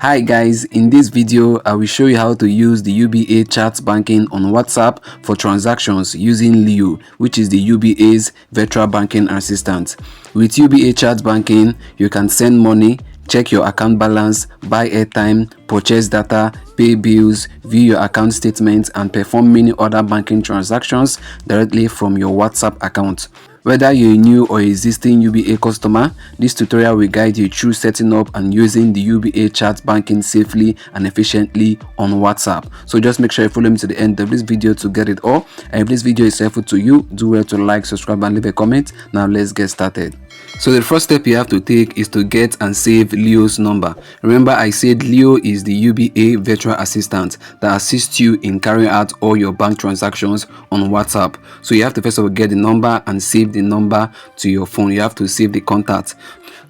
Hi guys, in this video I will show you how to use the UBA Chat Banking on WhatsApp for transactions using Leo, which is the UBA's virtual banking assistant. With UBA Chat Banking, you can send money, check your account balance, buy airtime, purchase data, pay bills, view your account statements, and perform many other banking transactions directly from your WhatsApp account. Whether you're a new or existing UBA customer, this tutorial will guide you through setting up and using the UBA Chat Banking safely and efficiently on WhatsApp. So just make sure you follow me to the end of this video to get it all. And if this video is helpful to you, do well to like, subscribe, and leave a comment. Now let's get started. So the first step you have to take is to get and save Leo's number. Remember, I said Leo is the UBA virtual assistant that assists you in carrying out all your bank transactions on WhatsApp. So you have to first of all get the number and save the number to your phone. You have to save the contact.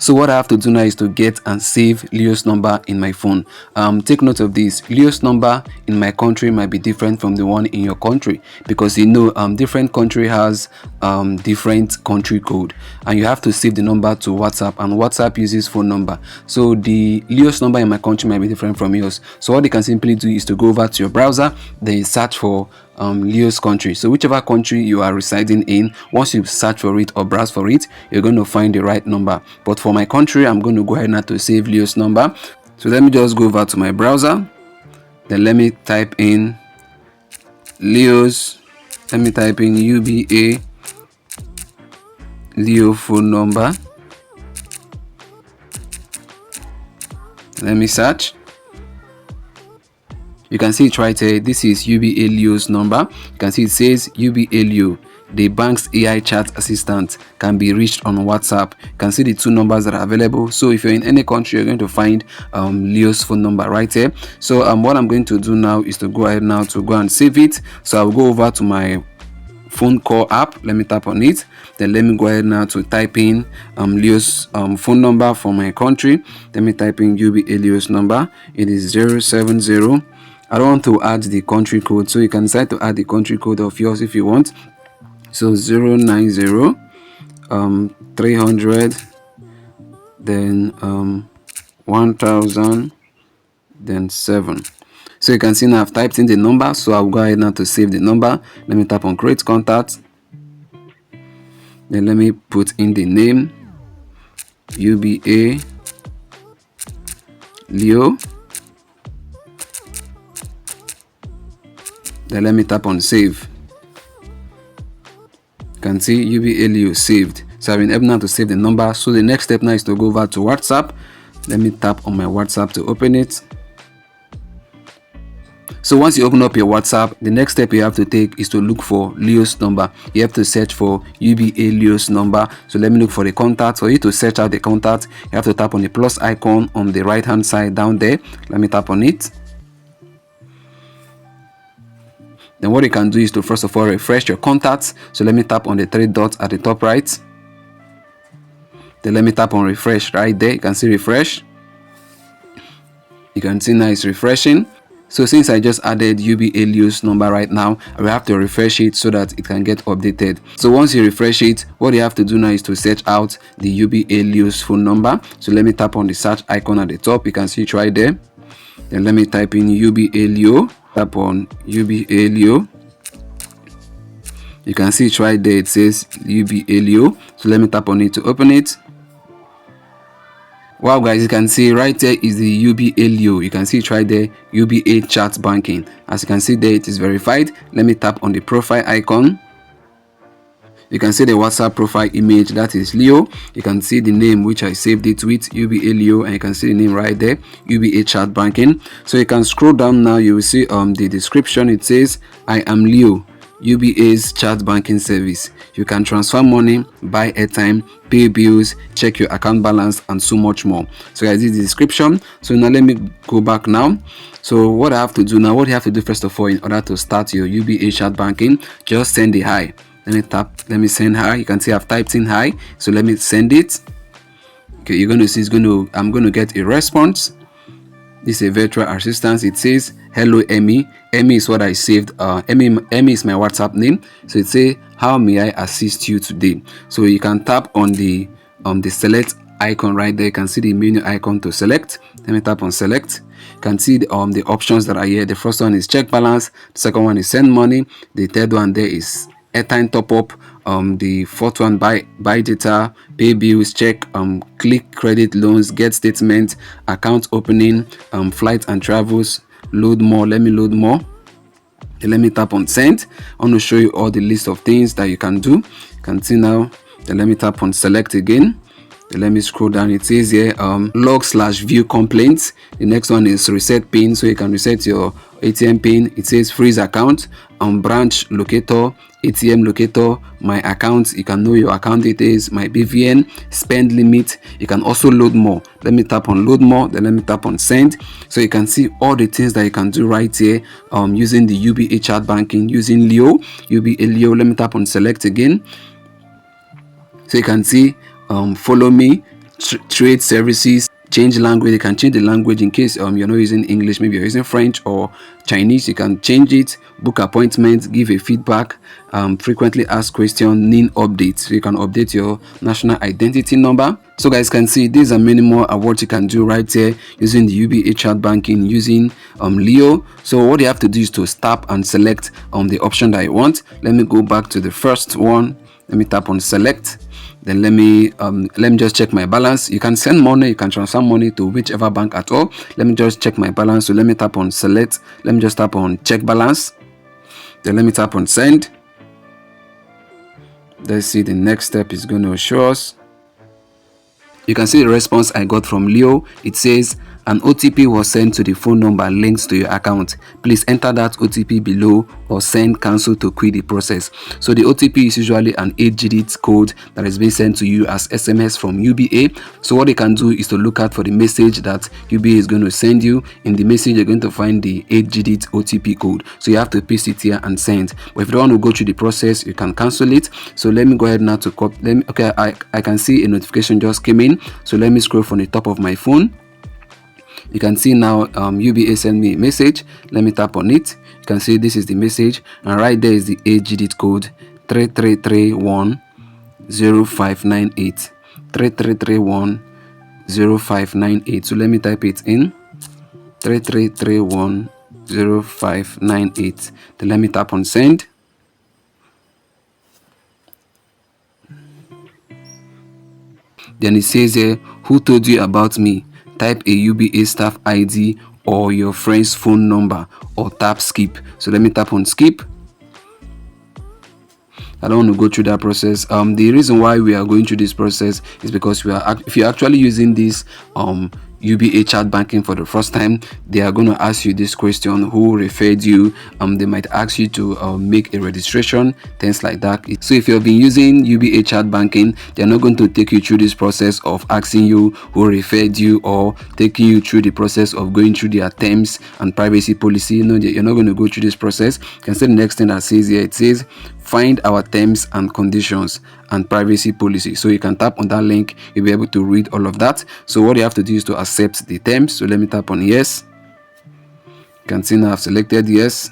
So what I have to do now is to get and save Leo's number in my phone. Take note of this. Leo's number in my country might be different from the one in your country, because different country has different country code, and you have to save the number to WhatsApp, and WhatsApp uses phone number. So the Leo's number in my country might be different from yours. So what you can simply do is to go over to your browser, then search for Leo's country. So whichever country you are residing in, once you search for it or browse for it, you're going to find the right number. But for my country, I'm going to go ahead now to save Leo's number. So let me just go over to my browser, then let me type in Leo's, let me type in UBA Leo phone number. Let me search. You can see it right here. This is UBA Leo's number. You can see it says UBA Leo, the bank's AI chat assistant, can be reached on WhatsApp. You can see the two numbers that are available. So if you're in any country, you're going to find Leo's phone number right here. So what I'm going to do now is to go ahead now to go and save it. So I'll go over to my phone call app. Let me tap on it. Then let me go ahead now to type in Leo's phone number for my country. Let me type in UBA Leo's number. It is 070. I don't want to add the country code, so you can decide to add the country code of yours if you want. So 090 300 then 1000 then 7. So you can see now I've typed in the number, so I'll go ahead now to save the number. Let me tap on create contact. Then let me put in the name UBA Leo. Then let me tap on save. You can see UBA Leo saved. So I've been able now to save the number. So the next step now is to go over to WhatsApp. Let me tap on my WhatsApp to open it. So once you open up your WhatsApp, the next step you have to take is to look for Leo's number. You have to search for UBA Leo's number. So let me look for the contact. For you to search out the contact, you have to tap on the plus icon on the right hand side down there. Let me tap on it. Then what you can do is to first of all refresh your contacts. So let me tap on the three dots at the top right. Then let me tap on refresh right there. You can see refresh. You can see now it's refreshing. So since I just added UBA Leo's number right now, I will have to refresh it so that it can get updated. So once you refresh it, what you have to do now is to search out the UBA Leo's phone number. So let me tap on the search icon at the top. You can see it right there. Then let me type in UBA Leo. Tap on UBA Leo. You can see it right there. It says UBA Leo. So let me tap on it to open it. Wow guys, you can see right there is the UBA Leo. You can see it right there, UBA Chat Banking. As you can see there, it is verified. Let me tap on the profile icon. You can see the WhatsApp profile image, that is Leo. You can see the name which I saved it with, UBA Leo, and you can see the name right there, UBA Chat Banking. So you can scroll down now, you will see the description. It says, I am Leo, UBA's chat banking service. You can transfer money, buy airtime, pay bills, check your account balance, and so much more. So guys, this is the description. So now let me go back now. So what I have to do now, what you have to do first of all in order to start your UBA Chat Banking, just send a hi. Let me send hi. You can see I've typed in hi, so let me send it. Okay, you're going to see I'm going to get a response. This is a virtual assistant. It says hello Emmy. Emmy is what I saved. Emmy is my WhatsApp name. So it says, how may I assist you today? So you can tap on the select icon right there. You can see the menu icon to select. Let me tap on select. You can see the options that are here. The first one is check balance, the second one is send money, the third one there is airtime top up, the fourth one buy data, pay bills, check, click credit loans, get statement, account opening, flight and travels, load more. Let me load more. Then let me tap on send. I want to show you all the list of things that you can do. You can see now. Then let me tap on select again. Then let me scroll down. It says here log/view complaints. The next one is reset pin, so you can reset your ATM pin. It says freeze account, branch locator, ATM locator, my account. You can know your account details, my BVN, spend limit. You can also load more. Let me tap on load more. Then let me tap on send. So you can see all the things that you can do right here using the UBA Chat Banking, using Leo, UBA Leo. Let me tap on select again. So you can see follow me, trade services, change language. You can change the language in case you're not using English, maybe you're using French or Chinese. You can change it, book appointments, give a feedback, frequently asked question, NIN updates. So you can update your national identity number. So guys can see these are many more of what you can do right here using the UBA Chat Banking, using Leo. So what you have to do is to tap and select the option that you want. Let me go back to the first one. Let me tap on select. Then let me just check my balance. You can send money, you can transfer money to whichever bank at all. Let me just check my balance. So let me tap on select. Let me just tap on check balance. Then let me tap on send. Let's see, the next step is going to show us. You can see the response I got from Leo. It says an OTP was sent to the phone number linked to your account. Please enter that OTP below or send cancel to quit the process. So the OTP is usually an 8-digit code that is being sent to you as SMS from UBA. So what you can do is to look out for the message that UBA is going to send you. In the message, you're going to find the 8-digit OTP code. So you have to paste it here and send. But if you don't want to go through the process, you can cancel it. So let me go ahead now to copy. Okay, I can see a notification just came in. So let me scroll from the top of my phone. You can see now UBA sent me a message. Let me tap on it. You can see this is the message, and right there is the 8-digit code 33310598. 33310598. So let me type it in. 33310598. Then let me tap on send. Then it says here, who told you about me? Type a UBA staff ID or your friend's phone number, or tap skip. So let me tap on skip. I don't want to go through that process. The reason why we are going through this process is because if you're actually using this UBA Chat Banking for the first time, they are going to ask you this question: who referred you? They might ask you to make a registration, things like that. So if you've been using UBA Chat Banking, they're not going to take you through this process of asking you who referred you, or taking you through the process of going through their terms and privacy policy. No, you're not going to go through this process. You can see the next thing that says here. It says find our terms and conditions and privacy policy. So you can tap on that link, you'll be able to read all of that. So what you have to do is to accept the terms. So let me tap on yes. You can see now I've selected yes,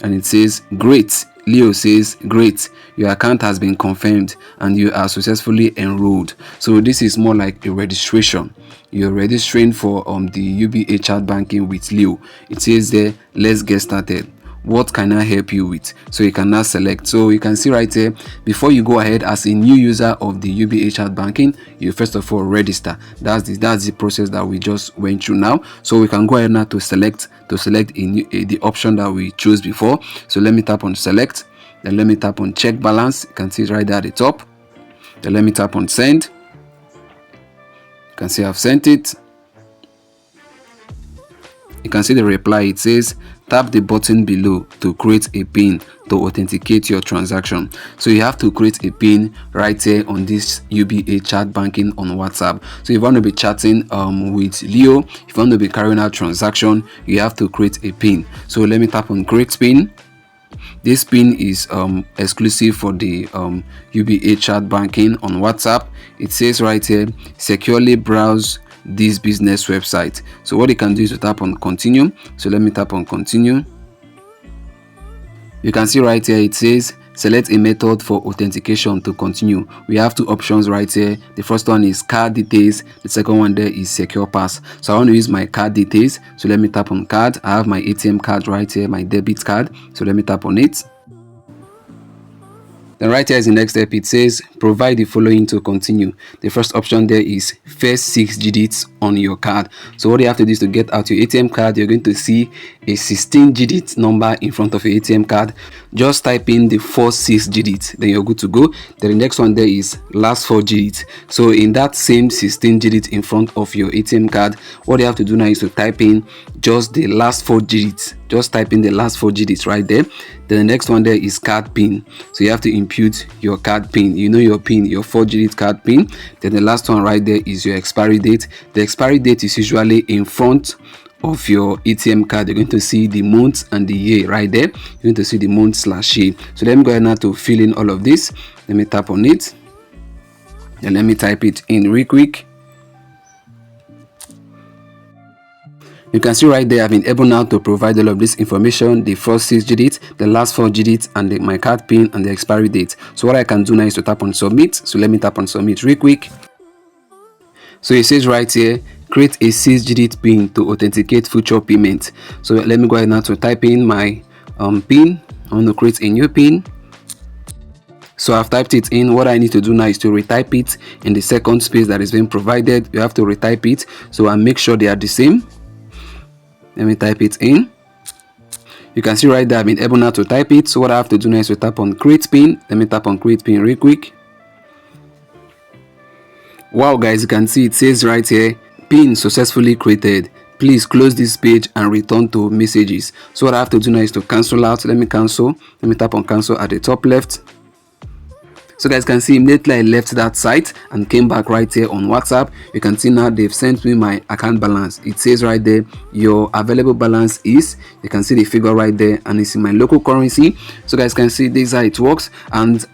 and it says great. Leo says great, your account has been confirmed and you are successfully enrolled. So this is more like a registration. You're registering for the UBA Chat Banking with Leo. It says there, let's get started. What can I help you with? So you can now select. So you can see right here, before you go ahead as a new user of the UBA Chat Banking, you first of all register. That's the process that we just went through now. So we can go ahead now to select the option that we chose before. So let me tap on select. Then let me tap on check balance. You can see it right there at the top. Then let me tap on send. You can see I've sent it. You can see the reply. It says tap the button below to create a PIN to authenticate your transaction. So you have to create a PIN right here on this UBA Chat Banking on WhatsApp. So if you want to be chatting with Leo, if you want to be carrying out transaction, you have to create a PIN. So let me tap on create PIN. This PIN is exclusive for the UBA Chat Banking on WhatsApp. It says right here, securely browse this business website. So what you can do is to tap on continue. So let me tap on continue. You can see right here it says select a method for authentication to continue. We have two options right here. The first one is card details, the second one there is secure pass. So I want to use my card details, so let me tap on card. I have my ATM card right here, my debit card, so let me tap on it. Then right here is the next step. It says provide the following to continue. The first option there is first 6 digits on your card. So what you have to do is to get out your ATM card. You're going to see a 16-digit number in front of your ATM card. Just type in the first 6 digits, then you're good to go. Then the next one there is last 4 digits. So in that same 16 digits in front of your ATM card, what you have to do now is to type in just the last 4 digits. Just type in the last 4 digits right there. Then the next one there is card pin. So you have to input your card pin. You know your pin, your 4-digit card pin. Then the last one right there is your expiry date. The expiry date is usually in front of your ATM card. You're going to see the month and the year right there. You're going to see the month/year. So let me go ahead now to fill in all of this. Let me tap on it. Then let me type it in real quick. You can see right there I've been able now to provide all of this information, the first 6 digits, the last 4 digits, and my card pin and the expiry date. So what I can do now is to tap on submit. So let me tap on submit real quick. So it says right here, create a 6-digit pin to authenticate future payment. So let me go ahead now to type in my pin. I want to create a new pin. So I've typed it in. What I need to do now is to retype it in the second space that is being provided. You have to retype it so I make sure they are the same. Let me type it in. You can see right there I've been able now to type it. So what I have to do now is to tap on create pin. Let me tap on create pin real quick. Wow guys, you can see it says right here pin successfully created. Please close this page and return to messages. So what I have to do now is to cancel out. Let me cancel. Let me tap on cancel at the top left. So guys can see immediately I left that site and came back right here on WhatsApp. You can see now they've sent me my account balance. It says right there your available balance is, you can see the figure right there, and it's in my local currency. So guys can see this is how it works. And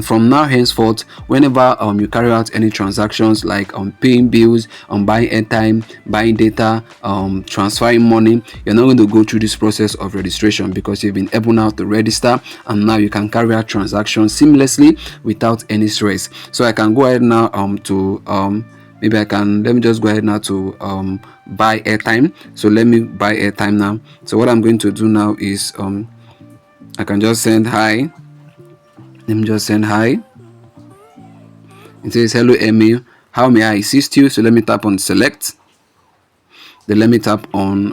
from now henceforth, whenever you carry out any transactions like paying bills, buying airtime, buying data, transferring money, you're not going to go through this process of registration because you've been able now to register, and now you can carry out transactions seamlessly without any stress. So I can go ahead now maybe let me just go ahead now to buy airtime. So let me buy airtime now. So what I'm going to do now is I can just send hi. Let me just send hi. It says hello Emil, how may I assist you? So let me tap on select. Then let me tap on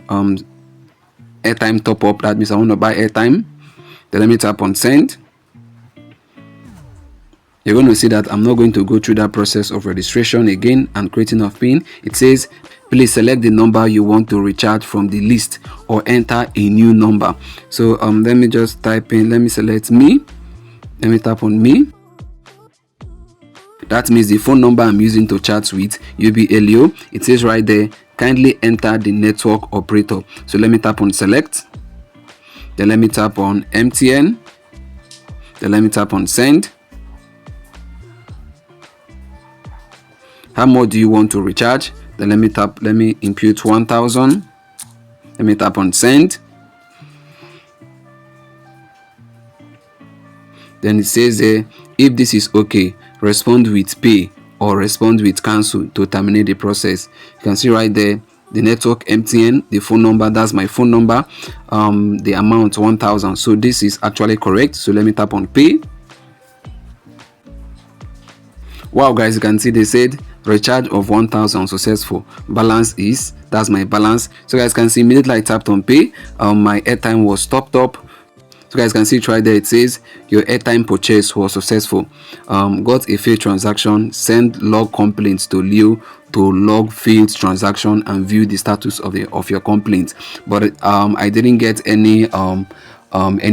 airtime top up. That means I want to buy airtime. Then let me tap on send. You're going to see that I'm not going to go through that process of registration again and creating a PIN. It says please select the number you want to recharge from the list or enter a new number. So let me just type in, let me select me. Let me tap on me. That means the phone number I'm using to chat with UBA Leo. It says right there, kindly enter the network operator. So let me tap on select. Then let me tap on MTN. Then let me tap on send. How much do you want to recharge? Then let me input 1000. Let me tap on send. Then it says there, if this is okay, respond with pay or respond with cancel to terminate the process. You can see right there the network MTN, the phone number, that's my phone number, the amount 1000. So this is actually correct. So let me tap on pay. Wow guys, you can see they said recharge of 1000 successful, balance is, that's my balance. So guys can see immediately I tapped on pay, my airtime was topped up. So guys can see it right there, it says your airtime purchase was successful, got a failed transaction, send log complaints to Leo to log failed transaction and view the status of your complaint. But I didn't get any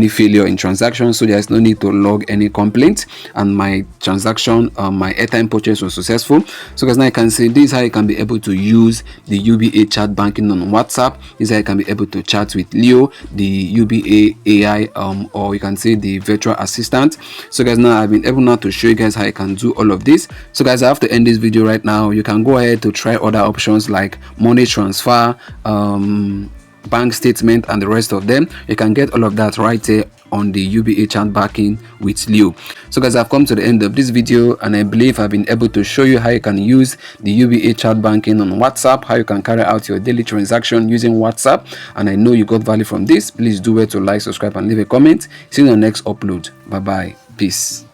failure in transaction, so there's no need to log any complaint, and my transaction, my airtime purchase was successful. So guys, now you can see this is how you can be able to use the UBA chat banking on WhatsApp. This is how you can be able to chat with Leo, the UBA AI, or you can say the virtual assistant. So guys, now I've been able now to show you guys how you can do all of this. So guys, I have to end this video right now. You can go ahead to try other options like money transfer, bank statement, and the rest of them. You can get all of that right here on the UBA Chat Banking with Leo. So guys, I've come to the end of this video, and I believe I've been able to show you how you can use the UBA Chat Banking on WhatsApp, how you can carry out your daily transaction using WhatsApp, and I know you got value from this. Please do well to like, subscribe, and leave a comment. See you in the next upload. Bye bye. Peace.